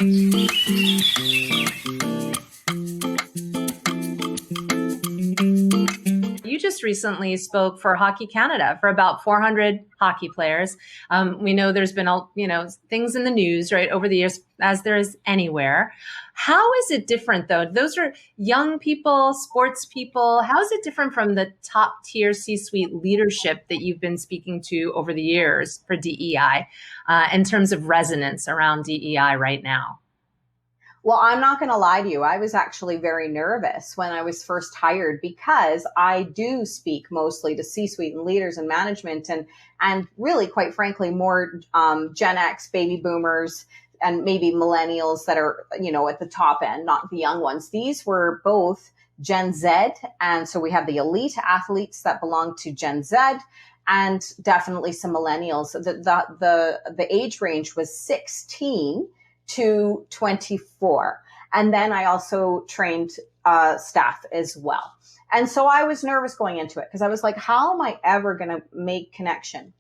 You just recently spoke for Hockey Canada for about 400 hockey players. We know there's been, things in the news, right, over the years, as there is anywhere. How is it different, though? Those are young people, sports people. How is it different from the top tier C-suite leadership that you've been speaking to over the years for DEI in terms of resonance around DEI right now? Well, I'm not going to lie to you. I was actually very nervous when I was first hired because I do speak mostly to C-suite and leaders and management and really, quite frankly, more Gen X, baby boomers, and maybe millennials that are, at the top end, not the young ones. These were both Gen Z. And so we have the elite athletes that belong to Gen Z and definitely some millennials. The age range was 16 to 24. And then I also trained staff as well. And so I was nervous going into it because I was like, how am I ever going to make connection?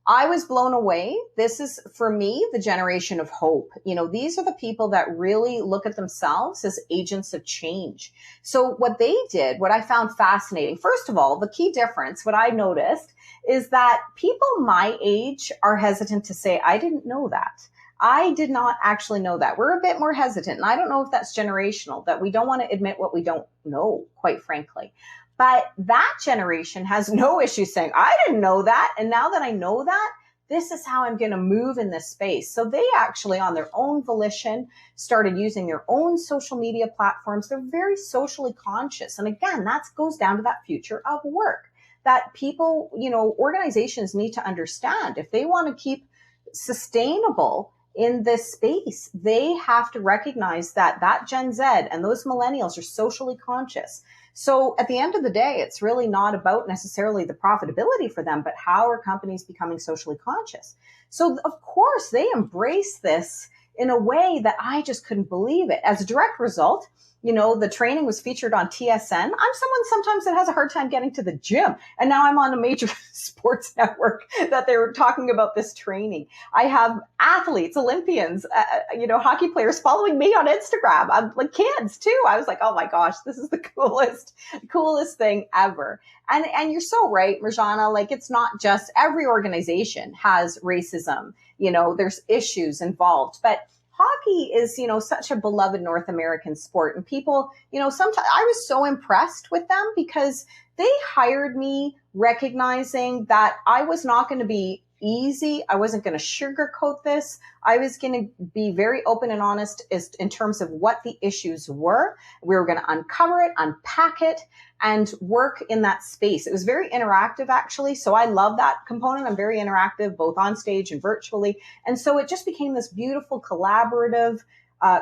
I was blown away. This is, for me, the generation of hope. These are the people that really look at themselves as agents of change. So what they did, what I found fascinating, first of all, the key difference, what I noticed is that people my age are hesitant to say, I didn't know that. I did not actually know that. We're a bit more hesitant. And I don't know if that's generational, that we don't want to admit what we don't know, quite frankly. But that generation has no issue saying, I didn't know that. And now that I know that, this is how I'm going to move in this space. So they actually, on their own volition, started using their own social media platforms. They're very socially conscious. And again, that goes down to that future of work that people, organizations need to understand. If they want to keep sustainable in this space, they have to recognize that Gen Z and those millennials are socially conscious. So at the end of the day, it's really not about necessarily the profitability for them, but how are companies becoming socially conscious? So of course they embrace this in a way that I just couldn't believe it. As a direct result, the training was featured on TSN. I'm someone sometimes that has a hard time getting to the gym. And now I'm on a major sports network that they were talking about this training. I have athletes, Olympians, hockey players following me on Instagram. I'm like kids too. I was like, oh my gosh, this is the coolest thing ever. And you're so right, Rajana, like it's not just every organization has racism, there's issues involved, but hockey is, such a beloved North American sport. And people, sometimes I was so impressed with them because they hired me recognizing that I was not going to be easy. I wasn't going to sugarcoat this. I was going to be very open and honest in terms of what the issues were. We were going to uncover it, unpack it, and work in that space. It was very interactive, actually. So I love that component. I'm very interactive, both on stage and virtually. And so it just became this beautiful collaborative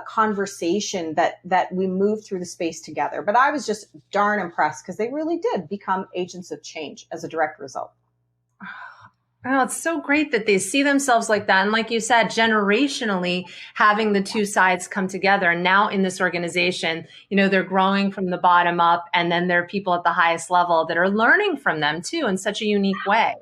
conversation that we moved through the space together. But I was just darn impressed because they really did become agents of change as a direct result. Oh, it's so great that they see themselves like that. And like you said, generationally, having the two sides come together. And now in this organization, they're growing from the bottom up. And then there are people at the highest level that are learning from them too in such a unique way.